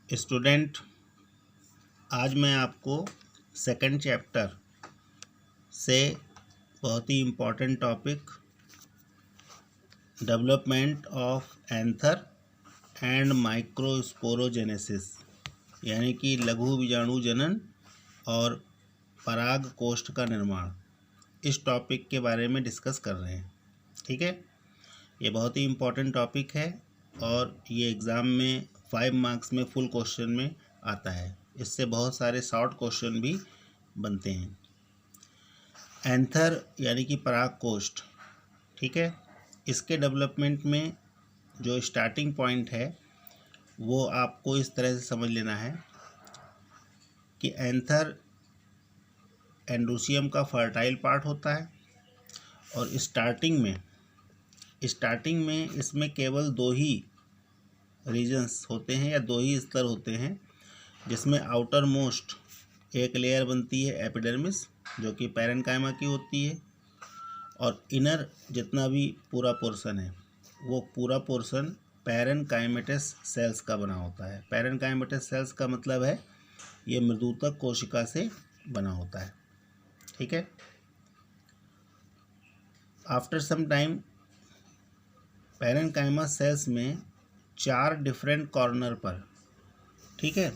Student, आज मैं आपको सेकंड चैप्टर से बहुत ही important topic development of anther and microsporogenesis यानी कि लघु बीजाणु जनन और पराग कोष्ठ का निर्माण, इस टॉपिक के बारे में डिस्कस कर रहे हैं। ठीक है, ये बहुत ही इम्पोर्टेंट टॉपिक है और ये एग्ज़ाम में 5 मार्क्स में फुल क्वेश्चन में आता है। इससे बहुत सारे शॉर्ट क्वेश्चन भी बनते हैं। एंथर यानी कि पराग कोष्ठ, ठीक है, इसके डेवलपमेंट में जो स्टार्टिंग पॉइंट है वो आपको इस तरह से समझ लेना है कि एंथर एंडोसियम का फर्टाइल पार्ट होता है और स्टार्टिंग में इसमें केवल 2 ही रीजन्स होते हैं या 2 ही स्तर होते हैं, जिसमें आउटर मोस्ट एक लेयर बनती है एपिडर्मिस, जो कि पैरेन्काइमा की होती है, और इनर जितना भी पूरा पोर्शन है वो पूरा पोर्शन पैरेन्काइमेटस सेल्स का बना होता है। पैरेन्काइमेटस सेल्स का मतलब है ये मृदुतक कोशिका से बना होता है। ठीक है, after some time parenchyma cells में 4 डिफरेंट कॉर्नर पर, ठीक है,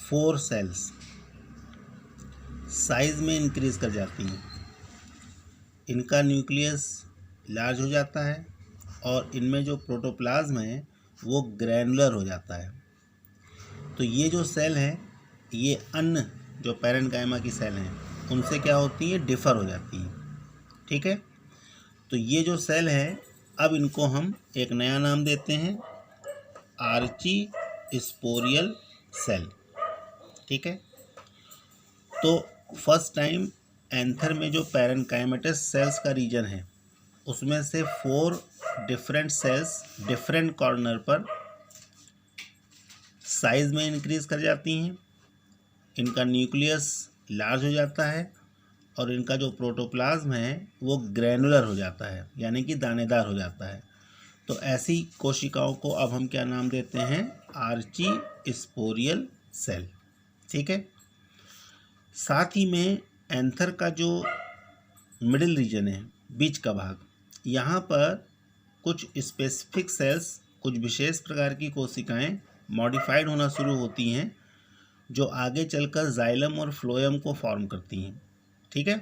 4 सेल्स साइज में इंक्रीज कर जाती हैं। इनका न्यूक्लियस लार्ज हो जाता है और इनमें जो प्रोटोप्लाज्म है वो ग्रैनुलर हो जाता है। तो ये जो सेल हैं ये अन्य जो पैरेन्काइमा की सेल हैं उनसे क्या होती है, डिफ़र हो जाती हैं। ठीक है, तो ये जो सेल हैं अब इनको हम एक नया नाम देते हैं, आर्ची स्पोरियल सेल। ठीक है, तो फर्स्ट टाइम एंथर में जो पैरेन्काइमेटस सेल्स का रीजन है उसमें से 4 डिफरेंट सेल्स डिफरेंट कॉर्नर पर साइज में इंक्रीज कर जाती हैं। इनका न्यूक्लियस लार्ज हो जाता है और इनका जो प्रोटोप्लाज्म है वो ग्रैनुलर हो जाता है यानी कि दानेदार हो जाता है। तो ऐसी कोशिकाओं को अब हम क्या नाम देते हैं, आर्ची स्पोरियल सेल। ठीक है, साथ ही में एंथर का जो मिडिल रीजन है, बीच का भाग, यहाँ पर कुछ स्पेसिफिक सेल्स, कुछ विशेष प्रकार की कोशिकाएं मॉडिफाइड होना शुरू होती हैं जो आगे चलकर जाइलम और फ्लोएम को फॉर्म करती हैं। ठीक है,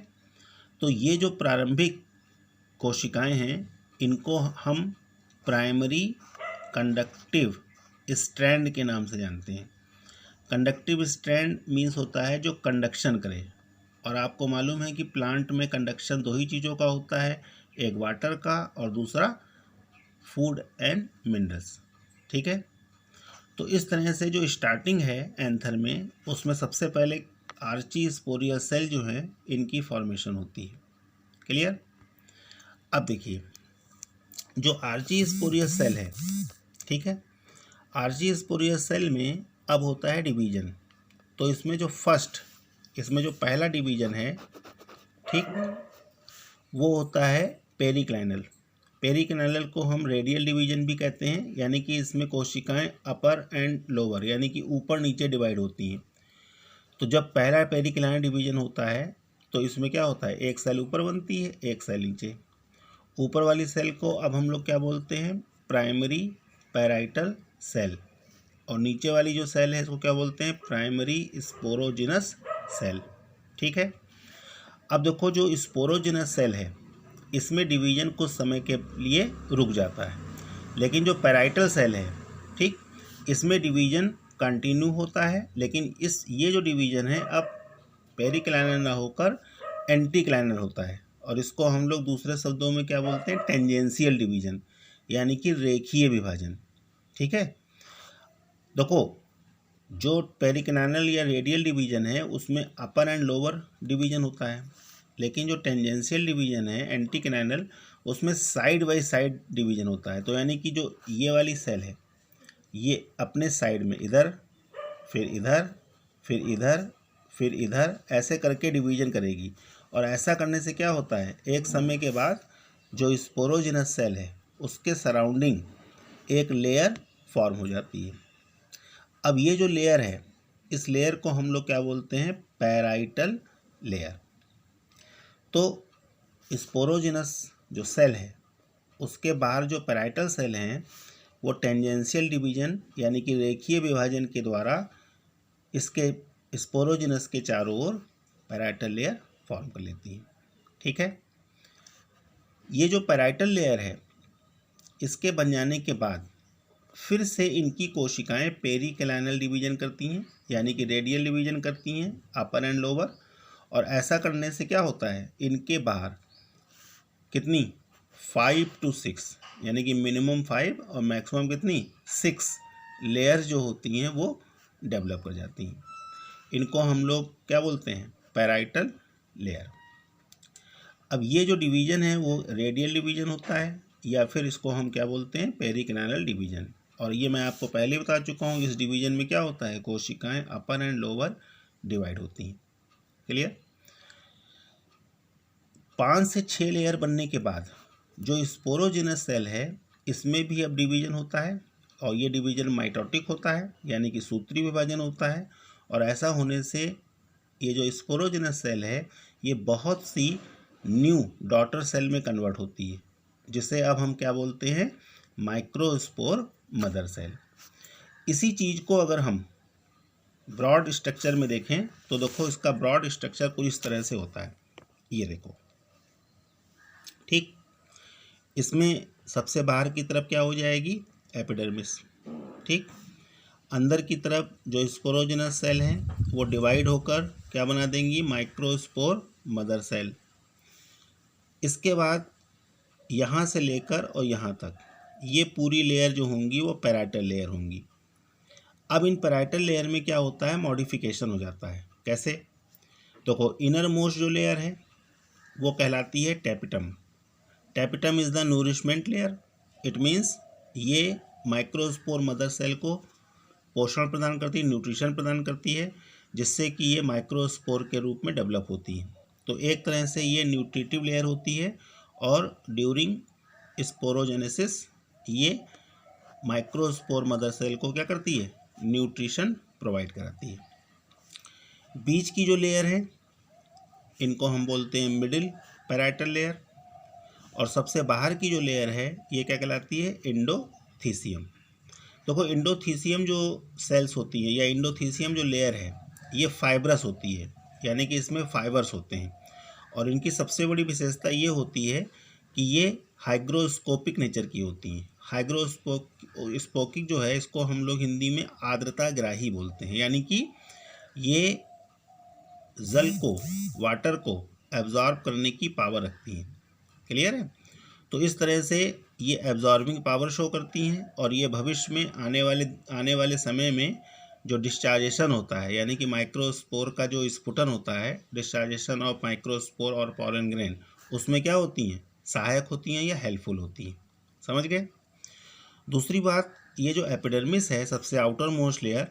तो ये जो प्रारंभिक कोशिकाएं हैं इनको हम प्राइमरी कंडक्टिव स्ट्रैंड के नाम से जानते हैं। कंडक्टिव स्ट्रैंड मीन्स होता है जो कंडक्शन करे, और आपको मालूम है कि प्लांट में कंडक्शन 2 ही चीज़ों का होता है, एक वाटर का और दूसरा फूड एंड मिनरल्स। ठीक है, तो इस तरह से जो स्टार्टिंग है एंथर में उसमें सबसे पहले आर्ची स्पोरियल सेल जो है इनकी फॉर्मेशन होती है। क्लियर? अब देखिए जो आर्ची स्पोरियल सेल है, ठीक है, आर्ची स्पोरियल सेल में अब होता है डिवीजन। तो इसमें जो पहला डिवीजन है, ठीक, वो होता है पेरिक्लाइनल। पेरिक्लाइनल को हम रेडियल डिवीजन भी कहते हैं, यानी कि इसमें कोशिकाएं अपर एंड लोअर यानी कि ऊपर नीचे डिवाइड होती हैं। तो जब पहला पेरिक्लाइनल डिवीजन होता है तो इसमें क्या होता है, एक सेल ऊपर बनती है, एक सेल नीचे। ऊपर वाली सेल को अब हम लोग क्या बोलते हैं, प्राइमरी पैराइटल सेल, और नीचे वाली जो सेल है इसको क्या बोलते हैं, प्राइमरी स्पोरोजिनस सेल। ठीक है, अब देखो जो स्पोरोजिनस सेल है इसमें डिवीजन कुछ समय के लिए रुक जाता है, लेकिन जो पैराइटल सेल है, ठीक, इसमें डिवीजन कंटिन्यू होता है, लेकिन ये जो डिवीजन है अब पेरिक्लाइनल ना होकर एंटीक्लाइनल होता है, और इसको हम लोग दूसरे शब्दों में क्या बोलते हैं, टेंजेंशियल डिवीजन यानी कि रेखीय विभाजन। ठीक है, देखो जो पेरिक्लाइनल या रेडियल डिवीजन है उसमें अपर एंड लोअर डिवीजन होता है, लेकिन जो टेंजेंशियल डिवीजन है एंटीक्लाइनल उसमें साइड बाय साइड डिवीजन होता है। तो यानी कि जो ये वाली सेल है ये अपने साइड में इधर फिर इधर फिर इधर फिर इधर ऐसे करके डिवीजन करेगी, और ऐसा करने से क्या होता है, एक समय के बाद जो स्पोरोजिनस सेल है उसके सराउंडिंग एक लेयर फॉर्म हो जाती है। अब ये जो लेयर है, इस लेयर को हम लोग क्या बोलते हैं, पैराइटल लेयर। तो स्पोरोजिनस जो सेल है उसके बाहर जो पैराइटल सेल हैं वो टेंजेंशियल डिवीजन यानी कि रेखीय विभाजन के द्वारा इसके स्पोरोजिनस के चारों ओर पैराइटल लेयर फॉर्म कर लेती हैं। ठीक है, ये जो पैराइटल लेयर है इसके बन जाने के बाद फिर से इनकी कोशिकाएं पेरिक्लाइनल डिवीजन करती हैं यानी कि रेडियल डिवीजन करती हैं, अपर एंड लोअर। और ऐसा करने से क्या होता है, इनके बाहर कितनी 5 to 6 यानी कि मिनिमम 5 और मैक्सिमम कितनी 6 लेयर्स जो होती हैं वो डेवलप कर जाती हैं। इनको हम लोग क्या बोलते हैं, पैराइटल लेयर। अब ये जो डिवीज़न है वो रेडियल डिवीज़न होता है या फिर इसको हम क्या बोलते हैं, पेरिक्लाइनल डिवीज़न। और ये मैं आपको पहले बता चुका हूँ, इस डिवीज़न में क्या होता है, कोशिकाएं अपर एंड लोअर डिवाइड होती हैं। क्लियर। 5 से 6 लेयर बनने के बाद जो स्पोरोजिनस सेल है इसमें भी अब डिवीज़न होता है और ये डिवीज़न माइटोटिक होता है यानी कि सूत्री विभाजन होता है। और ऐसा होने से ये जो स्पोरोजिनस सेल है ये बहुत सी न्यू डॉटर सेल में कन्वर्ट होती है, जिसे अब हम क्या बोलते हैं, माइक्रोस्पोर मदर सेल। इसी चीज़ को अगर हम ब्रॉड स्ट्रक्चर में देखें तो देखो इसका ब्रॉड स्ट्रक्चर कुछ इस तरह से होता है, ये देखो। ठीक, इसमें सबसे बाहर की तरफ क्या हो जाएगी, एपिडर्मिस। ठीक, अंदर की तरफ जो स्पोरोजिनस सेल हैं वो डिवाइड होकर क्या बना देंगी, माइक्रोस्पोर मदर सेल। इसके बाद यहाँ से लेकर और यहाँ तक ये पूरी लेयर जो होंगी वो पैराइटल लेयर होंगी। अब इन पैराइटल लेयर में क्या होता है, मॉडिफिकेशन हो जाता है। कैसे, देखो इनर मोस्ट जो लेयर है वो कहलाती है tapetum. Tapetum is the nourishment layer. It means ये माइक्रोस्पोर मदर सेल को पोषण प्रदान करती है, न्यूट्रिशन प्रदान करती है, जिससे कि ये माइक्रोस्पोर के रूप में डेवलप होती है। तो एक तरह से ये न्यूट्रिटिव लेयर होती है और ड्यूरिंग स्पोरोजेनेसिस ये माइक्रोस्पोर मदर सेल को क्या करती है, न्यूट्रिशन प्रोवाइड कराती है। बीच की जो लेयर है इनको हम बोलते हैं मिडिल पैराइटल लेयर। और सबसे बाहर की जो लेयर है ये क्या कहलाती है, एंडोथीसियम। देखो एंडोथीसियम जो सेल्स होती हैं या एंडोथीसियम जो लेयर है ये फाइब्रस होती है यानी कि इसमें फाइबर्स होते हैं। और इनकी सबसे बड़ी विशेषता ये होती है कि ये हाइग्रोस्कोपिक नेचर की होती हैं। हाइग्रोस्पोकिक जो है इसको हम लोग हिंदी में आर्द्रताग्राही बोलते हैं, यानी कि ये जल को, वाटर को एब्जॉर्ब करने की पावर रखती हैं। क्लियर है। तो इस तरह से ये एब्जॉर्बिंग पावर शो करती हैं और ये भविष्य में आने वाले समय में जो डिस्चार्जेशन होता है यानी कि माइक्रोस्पोर का जो स्फुटन होता है, डिस्चार्जेशन ऑफ माइक्रोस्पोर और पॉलन ग्रेन, उसमें क्या होती हैं, सहायक होती हैं या हेल्पफुल होती हैं। समझ गए। दूसरी बात, ये जो एपिडर्मिस है सबसे आउटर मोस्ट लेयर,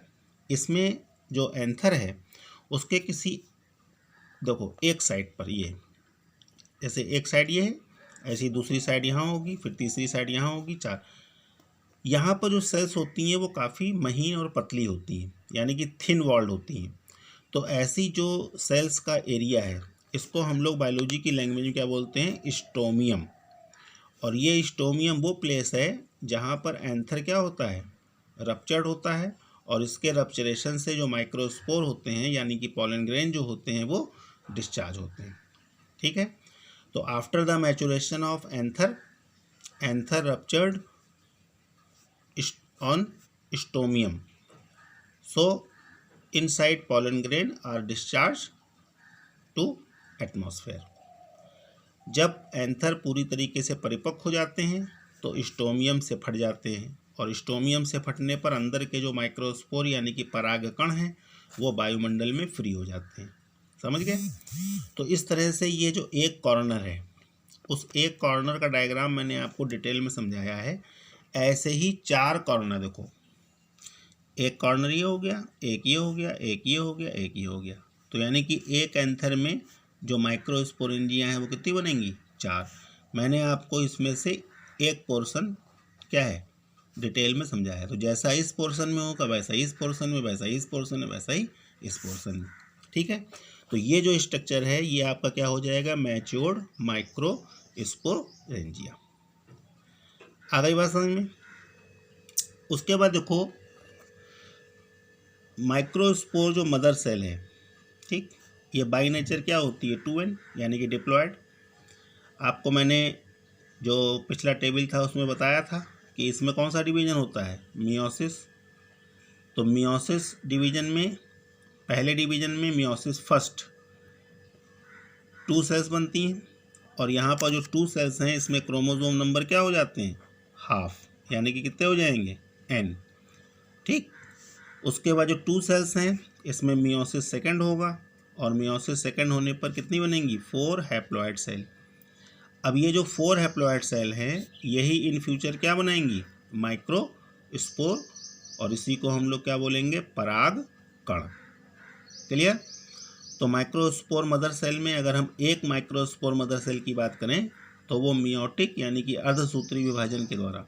इसमें जो एंथर है उसके किसी, देखो एक साइड पर ये, जैसे एक साइड ये है, ऐसी दूसरी साइड यहाँ होगी, फिर तीसरी साइड यहाँ होगी, 4। यहाँ पर जो सेल्स होती हैं वो काफ़ी महीन और पतली होती हैं यानी कि थिन वॉल्ड होती हैं। तो ऐसी जो सेल्स का एरिया है इसको हम लोग बायोलॉजी की लैंग्वेज में क्या बोलते हैं, स्टोमियम। और ये स्टोमियम वो प्लेस है जहाँ पर एंथर क्या होता है, रप्चर्ड होता है और इसके रप्चरेशन से जो माइक्रोस्पोर होते हैं यानी कि पॉलन ग्रेन जो होते हैं वो डिस्चार्ज होते हैं। ठीक है। तो after the maturation of anther ruptured on stomium, so inside pollen grain are discharged to atmosphere। जब एंथर पूरी तरीके से परिपक्व हो जाते हैं तो स्टोमियम से फट जाते हैं और स्टोमियम से फटने पर अंदर के जो माइक्रोस्पोर यानी कि परागकण हैं वो वायुमंडल में फ्री हो जाते हैं। समझ गए। तो इस तरह से ये जो एक कॉर्नर है उस एक कॉर्नर का डायग्राम मैंने आपको डिटेल में समझाया है। ऐसे ही 4 कॉर्नर, देखो एक कॉर्नर ये हो गया, एक ये हो गया, एक ये हो गया, एक ये हो गया। तो यानी कि एक एंथर में जो माइक्रोस्पोरेंजिया हैं वो कितनी बनेंगी, 4। मैंने आपको इसमें से एक पोर्शन क्या है, डिटेल में समझाया। तो जैसा इस पोर्शन में होगा वैसा इस पोर्शन में, वैसा इस पोर्शन में, वैसा ही इस पोर्शन में। ठीक है, तो ये जो स्ट्रक्चर है ये आपका क्या हो जाएगा, मैच्योर्ड माइक्रोस्पोरेंजिया। आ गई बात समझ में। उसके बाद देखो माइक्रोस्पोर जो मदर सेल है, ठीक, ये बाई नेचर क्या होती है, 2n यानी कि डिप्लॉयड। आपको मैंने जो पिछला टेबल था उसमें बताया था कि इसमें कौन सा डिवीज़न होता है, मियोसिस। तो मियोसिस डिवीज़न में पहले डिवीज़न में मियोसिस फर्स्ट 2 सेल्स बनती हैं, और यहाँ पर जो 2 सेल्स हैं इसमें क्रोमोसोम नंबर क्या हो जाते हैं, हाफ, यानी कि कितने हो जाएंगे, n। ठीक, उसके बाद जो 2 सेल्स हैं इसमें मियोसिस सेकंड होगा, और मियोसिस सेकंड होने पर कितनी बनेंगी, 4 हैप्लॉइड सेल। अब ये जो 4 हैप्लॉइड सेल हैं यही इन फ्यूचर क्या बनाएंगी, माइक्रोस्पोर, और इसी को हम लोग क्या बोलेंगे, पराग कण। क्लियर। तो माइक्रोस्पोर मदर सेल में अगर हम एक माइक्रोस्पोर मदर सेल की बात करें तो वो मियोटिक यानी कि अर्धसूत्री विभाजन के द्वारा,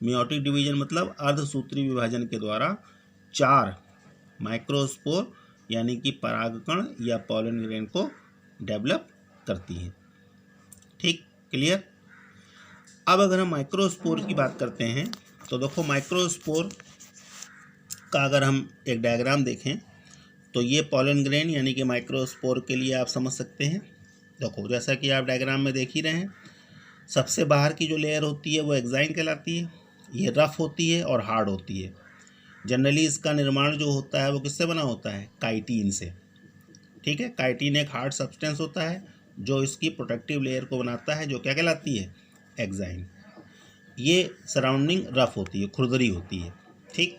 मियोटिक डिवीजन मतलब अर्धसूत्री विभाजन के द्वारा 4 माइक्रोस्पोर यानी कि परागकण या पॉलन ग्रेन को डेवलप करती हैं। ठीक, क्लियर। अब अगर हम माइक्रोस्पोर की बात करते हैं तो देखो माइक्रोस्पोर का अगर हम एक डायग्राम देखें तो ये पॉलन ग्रेन यानी कि माइक्रोस्पोर के लिए आप समझ सकते हैं। देखो जैसा कि आप डायग्राम में देख ही रहे हैं, सबसे बाहर की जो लेयर होती है वो एक्साइन कहलाती है। ये रफ होती है और हार्ड होती है। जनरली इसका निर्माण जो होता है वो किससे बना होता है, काइटिन से। ठीक है, काइटिन एक हार्ड सब्सटेंस होता है जो इसकी प्रोटेक्टिव लेयर को बनाता है, जो क्या कहलाती है, एक्साइन। ये सराउंडिंग रफ होती है, खुरदरी होती है। ठीक,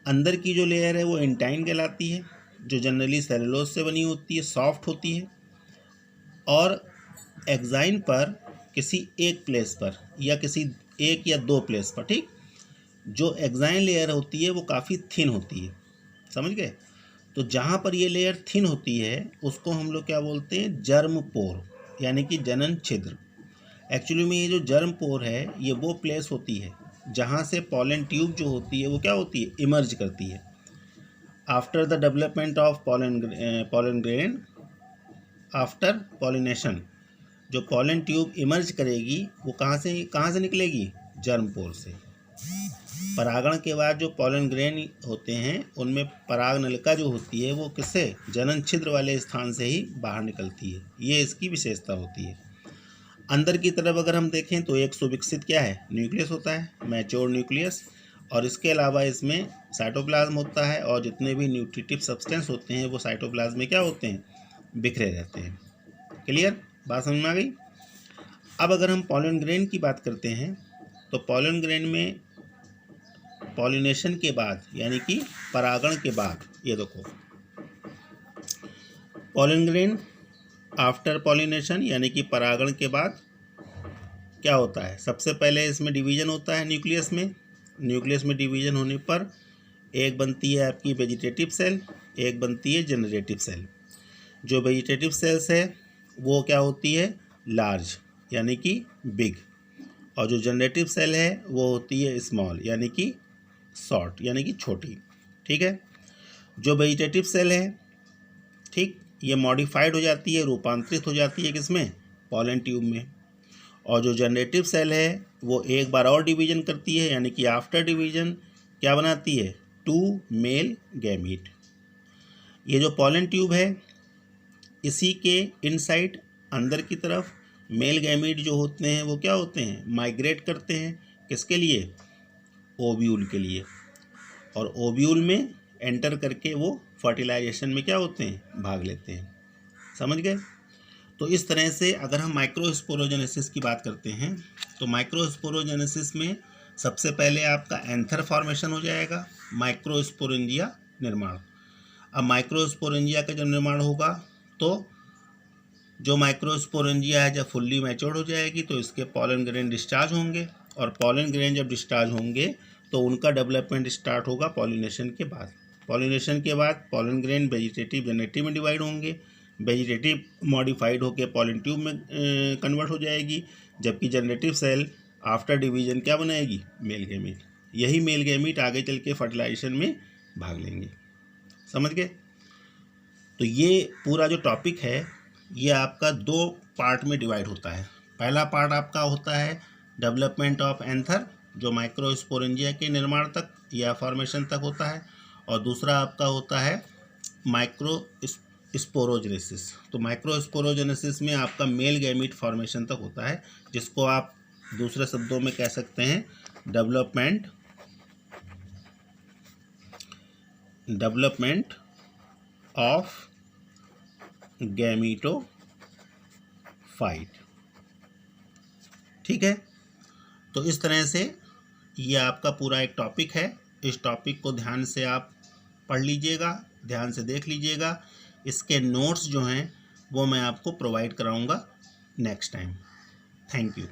अंदर की जो लेयर है वो इंटाइन कहलाती है, जो जनरली सेलुलोज से बनी होती है, सॉफ्ट होती है। और एक्साइन पर किसी एक प्लेस पर या किसी एक या 2 प्लेस पर, ठीक, जो एक्साइन लेयर होती है वो काफ़ी थिन होती है, समझ गए। तो जहाँ पर ये लेयर थिन होती है उसको हम लोग क्या बोलते हैं, जर्म पोर यानी कि जनन छिद्र। एक्चुअली में ये जो जर्म पोर है ये वो प्लेस होती है जहाँ से पॉलन ट्यूब जो होती है वो क्या होती है, इमर्ज करती है। After the development of pollen grain after pollination, जो पॉलन ट्यूब इमर्ज करेगी वो कहाँ से निकलेगी, जर्म पोर से। परागण के बाद जो पॉलन ग्रेन होते हैं उनमें पराग नलिका जो होती है वो किससे, जनन छिद्र वाले स्थान से ही बाहर निकलती है। ये इसकी विशेषता होती है। अंदर की तरफ अगर हम देखें तो एक सुविकसित क्या है, न्यूक्लियस होता है, मैच्योर न्यूक्लियस। और इसके अलावा इसमें साइटोप्लाज्म होता है, और जितने भी न्यूट्रिटिव सब्सटेंस होते हैं वो साइटोप्लाज्म में क्या होते हैं, बिखरे रहते हैं। क्लियर, बात समझ में आ गई। अब अगर हम पॉलन ग्रेन की बात करते हैं तो पॉलन ग्रेन में पॉलिनेशन के बाद यानी कि परागण के बाद, ये देखो पॉलन ग्रेन आफ्टर पॉलिनेशन यानी कि परागण के बाद क्या होता है, सबसे पहले इसमें डिवीजन होता है न्यूक्लियस में। न्यूक्लियस में डिवीजन होने पर एक बनती है आपकी वेजिटेटिव सेल, एक बनती है जनरेटिव सेल। जो वेजिटेटिव सेल्स है वो क्या होती है, लार्ज यानी कि बिग, और जो जनरेटिव सेल है वो होती है स्मॉल यानी कि शॉर्ट यानी कि छोटी। ठीक है, जो वेजिटेटिव सेल है, ठीक, ये मॉडिफाइड हो जाती है, रूपांतरित हो जाती है किसमें, पॉलन ट्यूब में। और जो जनरेटिव सेल है वो एक बार और डिवीजन करती है यानी कि आफ्टर डिवीजन क्या बनाती है, 2 मेल गैमीट। ये जो पॉलन ट्यूब है इसी के इनसाइड अंदर की तरफ मेल गैमीट जो होते हैं वो क्या होते हैं, माइग्रेट करते हैं, किसके लिए, ओव्यूल के लिए। और ओव्यूल में एंटर करके वो फर्टिलाइजेशन में क्या होते हैं, भाग लेते हैं। समझ गए। तो इस तरह से अगर हम माइक्रोस्पोरोजेनेसिस की बात करते हैं तो माइक्रोस्पोरोजेनेसिस में सबसे पहले आपका एंथर फॉर्मेशन हो जाएगा, माइक्रोस्पोरेंजिया निर्माण। अब माइक्रोस्पोरेंजिया का जब निर्माण होगा तो जो माइक्रोस्पोरेंजिया है जब फुल्ली मैच्योर्ड हो जाएगी तो इसके पॉलन ग्रेन डिस्चार्ज होंगे, और पॉलन ग्रेन जब डिस्चार्ज होंगे तो उनका डेवलपमेंट स्टार्ट होगा पॉलिनेशन के बाद। पॉलिनेशन के बाद पॉलन ग्रेन वेजिटेटिव जनरेटिव में डिवाइड होंगे, वेजिटेटिव मॉडिफाइड होकर पॉलन ट्यूब में कन्वर्ट हो जाएगी, जबकि जनरेटिव सेल आफ्टर डिवीजन क्या बनाएगी, मेल गैमीट। यही मेल गैमीट आगे चल के फर्टिलाइजेशन में भाग लेंगे। समझ गए? तो ये पूरा जो टॉपिक है ये आपका 2 पार्ट में डिवाइड होता है। पहला पार्ट आपका होता है डेवलपमेंट ऑफ एंथर, जो माइक्रोस्पोरेंजिया के निर्माण तक या फॉर्मेशन तक होता है, और दूसरा आपका होता है माइक्रोस्पोरोजेनेसिस। तो माइक्रोस्पोरोजेनेसिस में आपका मेल गैमीट फॉर्मेशन तक होता है, जिसको आप दूसरे शब्दों में कह सकते हैं डेवलपमेंट ऑफ गैमीटोफाइट। ठीक है, तो इस तरह से ये आपका पूरा एक टॉपिक है। इस टॉपिक को ध्यान से आप पढ़ लीजिएगा, ध्यान से देख लीजिएगा। इसके नोट्स जो हैं वो मैं आपको प्रोवाइड कराऊंगा नेक्स्ट टाइम। Thank you.